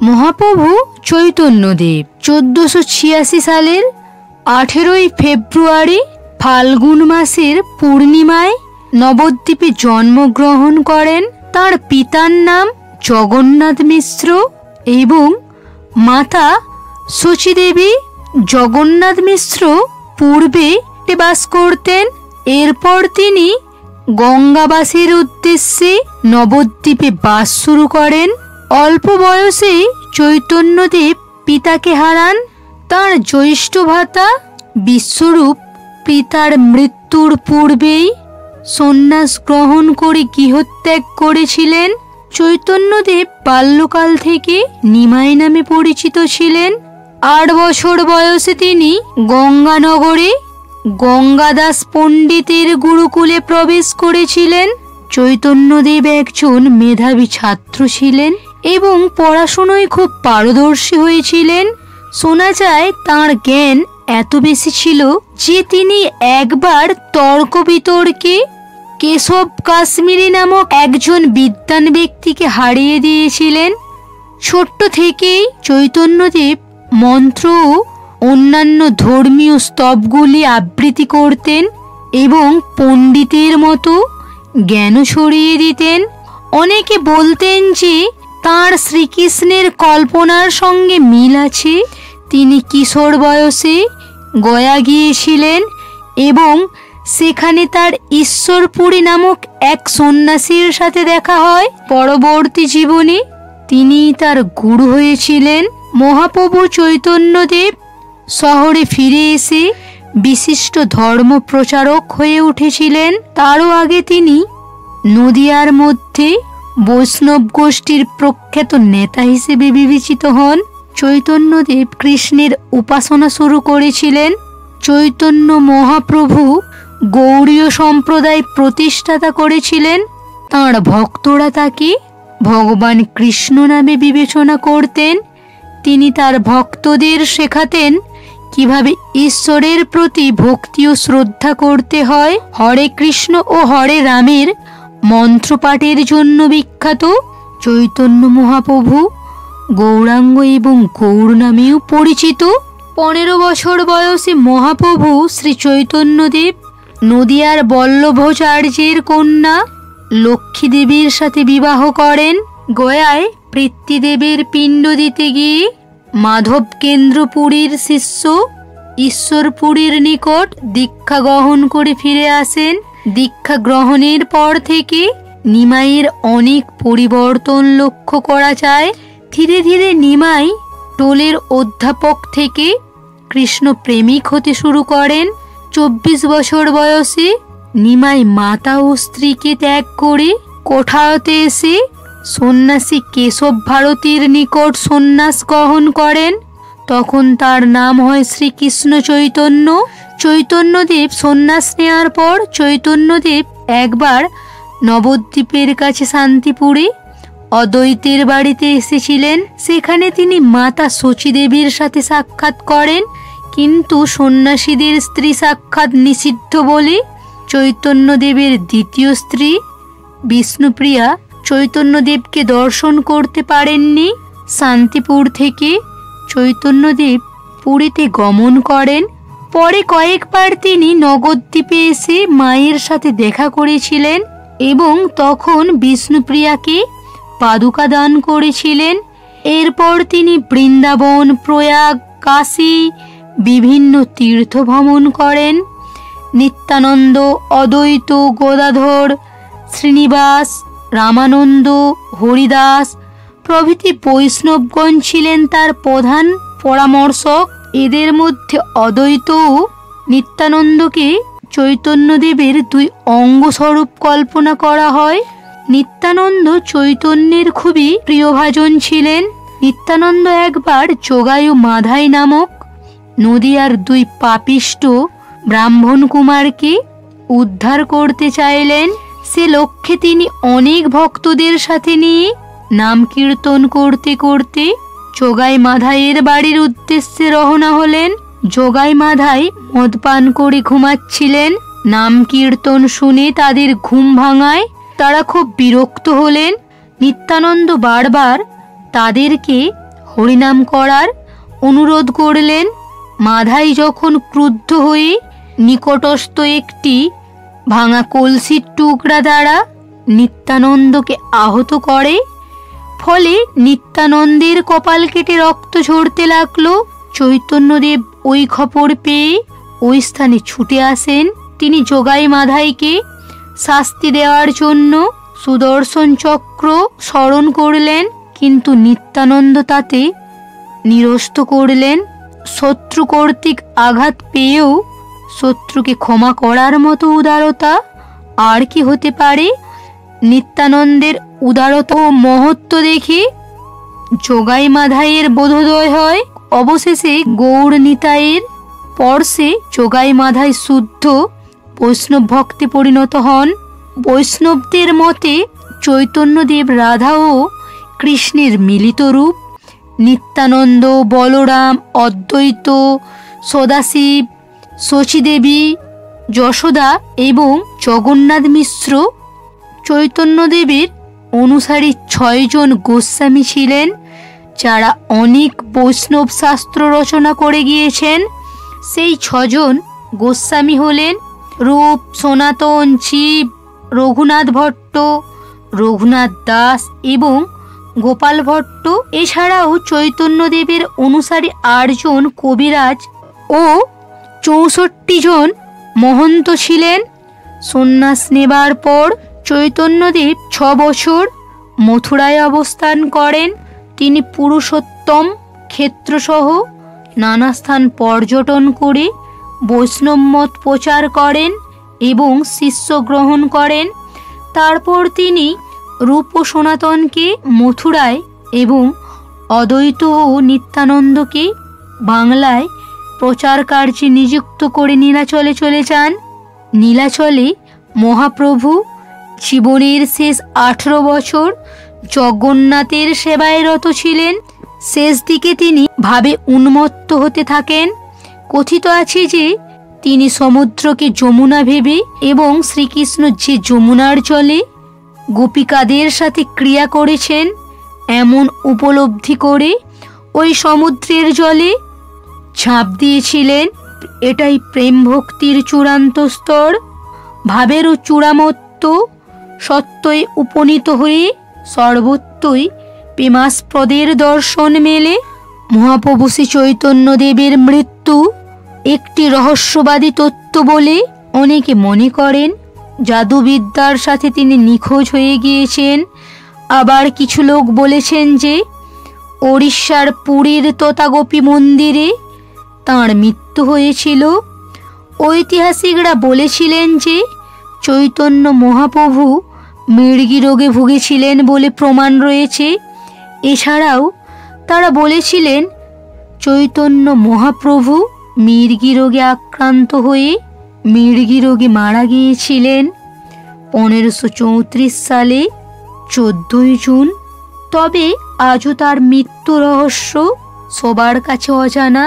মহাপ্রভু চৈতন্যদেব 1486 সালের 18ই ফেব্রুয়ারি ফাল্গুন মাসের পূর্ণিমায় নবদ্বীপে জন্মগ্রহণ করেন। তার পিতার নাম জগন্নাথ মিশ্র এবং মাতা শচীদেবী। জগন্নাথ মিশ্র পূর্বে বাস করতেন। এরপর তিনি গঙ্গাবাসের উদ্দেশ্যে নবদ্বীপে বাস শুরু করেন। অল্প বয়সে চৈতন্যদেব পিতাকে হারান। তার জ্যৈষ্ঠ ভ্রাতা বিশ্বরূপ পিতার মৃত্যুর পূর্বেই সন্ন্যাস গ্রহণ করে গৃহত্যাগ করেছিলেন। চৈতন্যদেব বাল্যকাল থেকে নিমাই নামে পরিচিত ছিলেন। 8 বছর বয়সে তিনি গঙ্গানগরে গঙ্গাদাস পণ্ডিতের গুরুকুলে প্রবেশ করেছিলেন। চৈতন্যদেব একজন মেধাবী ছাত্র ছিলেন এবং পড়াশোনায় খুব পারদর্শী হয়েছিলেন। শোনা যায় তাঁর জ্ঞান এত বেশি ছিল যে তিনি একবার তর্ক বিতর্কে কেশব কাশ্মীরি নামক একজন বিদ্বান ব্যক্তিকে হারিয়ে দিয়েছিলেন। ছোট্ট থেকেই চৈতন্যদেব মন্ত্র ও অন্যান্য ধর্মীয় স্তবগুলি আবৃত্তি করতেন এবং পণ্ডিতের মতো জ্ঞান ছড়িয়ে দিতেন। অনেকে বলতেন যে তাঁর শ্রীকৃষ্ণের কল্পনার সঙ্গে মিল আছে। তিনি কিশোর বয়সে গয়া গিয়েছিলেন এবং সেখানে তার ঈশ্বরপুরী নামক এক সন্ন্যাসীর সাথে দেখা হয়। পরবর্তী জীবনে তিনি তার গুরু হয়েছিলেন। মহাপ্রভু চৈতন্যদেব শহরে ফিরে এসে বিশিষ্ট ধর্ম প্রচারক হয়ে উঠেছিলেন। তারও আগে তিনি নদিয়ার মধ্যে বৈষ্ণব গোষ্ঠীর প্রখ্যাত নেতা হিসেবে বিবেচিত হন। চৈতন্যদেব কৃষ্ণের উপাসনা শুরু করেছিলেন। চৈতন্য মহাপ্রভু গৌড়ীয় সম্প্রদায় প্রতিষ্ঠাতা করেছিলেন। তাঁর ভক্তরা তাকে ভগবান কৃষ্ণ নামে বিবেচনা করতেন। তিনি তার ভক্তদের শেখাতেন কিভাবে ঈশ্বরের প্রতি ভক্তি ও শ্রদ্ধা করতে হয়। হরে কৃষ্ণ ও হরে রামের মন্ত্রপাঠের জন্য বিখ্যাত। চৈতন্য মহাপ্রভু গৌরাঙ্গ এবং গৌর নামেও পরিচিত। 15 বছর বয়সে মহাপ্রভু শ্রী চৈতন্যদেব নদিয়ার বল্লভাচার্যের কন্যা লক্ষ্মী দেবীর সাথে বিবাহ করেন। গয়ায় পৃথ্বীদেবের পিণ্ড দিতে গিয়ে মাধব কেন্দ্রপুরীর শিষ্য ঈশ্বরপুরীর নিকট দীক্ষা গ্রহণ করে ফিরে আসেন। দীক্ষা গ্রহণের পর থেকে নিমাইয়ের অনেক পরিবর্তন লক্ষ্য করা যায়। ধীরে ধীরে নিমাই টোলের অধ্যাপক থেকে কৃষ্ণ প্রেমিক হতে শুরু করেন। 24 বছর বয়সে নিমাই মাতা ও স্ত্রীকে ত্যাগ করে কোঠায়তে এসে সন্ন্যাসী কেশব ভারতীর নিকট সন্ন্যাস গ্রহণ করেন। তখন তার নাম হয় শ্রীকৃষ্ণ চৈতন্য। চৈতন্যদেব সন্ন্যাস নেওয়ার পর চৈতন্যদেব একবার নবদ্বীপের কাছে শান্তিপুরে অদ্বৈতের বাড়িতে এসেছিলেন। সেখানে তিনি মাতা শচীদেবীর সাথে সাক্ষাৎ করেন, কিন্তু সন্ন্যাসীদের স্ত্রী সাক্ষাৎ নিষিদ্ধ বলে চৈতন্যদেবের দ্বিতীয় স্ত্রী বিষ্ণুপ্রিয়া চৈতন্যদেবকে দর্শন করতে পারেননি। শান্তিপুর থেকে চৈতন্যদেব পুরীতে গমন করেন। পরে কয়েকবার তিনি নবদ্বীপে এসে মায়ের সাথে দেখা করেছিলেন এবং তখন বিষ্ণুপ্রিয়াকে পাদুকা দান করেছিলেন। এরপর তিনি বৃন্দাবন, প্রয়াগ, কাশী বিভিন্ন তীর্থ ভ্রমণ করেন। নিত্যানন্দ, অদ্বৈত, গদাধর, শ্রীনিবাস, রামানন্দ, হরিদাস প্রভৃতি বৈষ্ণবগণ ছিলেন তার প্রধান পরামর্শক। এদের মধ্যে অদ্বৈত ও নিত্যানন্দকে চৈতন্যদেবের 2 অঙ্গস্বরূপ কল্পনা করা হয়। নিত্যানন্দ চৈতন্যের খুবই প্রিয়ভাজন ছিলেন। নিত্যানন্দ একবার যোগায়ু মাধাই নামক নদিয়ার 2 পাপিষ্ট ব্রাহ্মণ কুমারকে উদ্ধার করতে চাইলেন। সে লক্ষ্যে তিনি অনেক ভক্তদের সাথে নিয়ে নাম কীর্তন করতে করতে যোগাই মাধাইয়ের বাড়ির উদ্দেশ্যে রওনা হলেন। যোগাই মাধাই মদ পান করে ঘুমাচ্ছিলেন। নাম কীর্তন শুনে তাদের ঘুম ভাঙায় তারা খুব বিরক্ত হলেন। নিত্যানন্দ বারবার তাদেরকে হরিনাম করার অনুরোধ করলেন। মাধাই যখন ক্রুদ্ধ হয়ে নিকটস্থ একটি ভাঙা কলসির টুকরা দ্বারা নিত্যানন্দকে আহত করে, ফলে নিত্যানন্দের কপাল কেটে রক্ত ঝরতে লাগলো। চৈতন্যদেব ওই খবর পেয়ে ওই স্থানে ছুটে আসেন। তিনি যোগাই মাধাইকে শাস্তি দেওয়ার জন্য সুদর্শন চক্র স্মরণ করলেন, কিন্তু নিত্যানন্দ তাতে নিরস্ত করলেন। শত্রু কর্তৃক আঘাত পেয়েও শত্রুকে ক্ষমা করার মতো উদারতা আর কি হতে পারে? নিত্যানন্দের উদারতা ও মহত্ব দেখে যোগাই মাধাইয়ের বোধোদয় হয়। অবশেষে গৌর নিতাইয়ের পরশে যোগাই মাধাই শুদ্ধ বৈষ্ণব ভক্তে পরিণত হন। বৈষ্ণবদের মতে চৈতন্যদেব রাধা ও কৃষ্ণের মিলিত রূপ। নিত্যানন্দ, বলরাম, অদ্বৈত, সদাশিব, শচীদেবী, যশোদা এবং জগন্নাথ মিশ্র চৈতন্যদেবের অনুসারী 6 জন গোস্বামী ছিলেন, যারা অনেক বৈষ্ণব শাস্ত্র রচনা করে গিয়েছেন। সেই 6 জন গোস্বামী হলেন রূপ, সনাতন, জীব, রঘুনাথ ভট্ট, রঘুনাথ দাস এবং গোপাল ভট্ট। এছাড়াও চৈতন্যদেবের অনুসারী 8 জন কবিরাজ ও 64 জন মহন্ত ছিলেন। সন্ন্যাস নেবার পর চৈতন্যদেব 6 বছর মথুরায় অবস্থান করেন। তিনি পুরুষোত্তম ক্ষেত্রসহ নানা স্থান পর্যটন করে বৈষ্ণব মত প্রচার করেন এবং শিষ্য গ্রহণ করেন। তারপর তিনি রূপ ও সনাতনকে মথুরায় এবং অদ্বৈত ও নিত্যানন্দকে বাংলায় প্রচার কার্যে নিযুক্ত করে নীলাচলে চলে যান। নীলাচলে মহাপ্রভু জীবনের শেষ 18 বছর জগন্নাথের সেবায় রত ছিলেন। শেষ দিকে তিনি ভাবে উন্মত্ত হতে থাকেন। কথিত আছে যে তিনি সমুদ্রকে যমুনা ভেবে এবং শ্রীকৃষ্ণ যে যমুনার জলে গোপিকাদের সাথে ক্রিয়া করেছেন এমন উপলব্ধি করে ওই সমুদ্রের জলে ঝাঁপ দিয়েছিলেন। এটাই প্রেম ভক্তির চূড়ান্ত স্তর। ভাবেরও চূড়ামত্ত সত্যই উপনীত হয়ে সর্বত্রই প্রেমাস্পদের দর্শন মেলে। মহাপ্রভু শ্রী চৈতন্যদেবের মৃত্যু একটি রহস্যবাদী তত্ত্ব বলে অনেকে মনে করেন। জাদুবিদ্যার সাথে তিনি নিখোঁজ হয়ে গিয়েছেন। আবার কিছু লোক বলেছেন যে ওড়িশার পুরীর তোতাগোপী মন্দিরে তাঁর মৃত্যু হয়েছিল। ঐতিহাসিকরা বলেছিলেন যে চৈতন্য মহাপ্রভু মৃগী রোগে ভুগেছিলেন বলে প্রমাণ রয়েছে। এছাড়াও তারা বলেছিলেন চৈতন্য মহাপ্রভু মৃগী রোগে আক্রান্ত হয়ে মৃগী রোগে মারা গিয়েছিলেন 1534 সালে 14 জুন। তবে আজও তার মৃত্যু রহস্য সবার কাছে অজানা।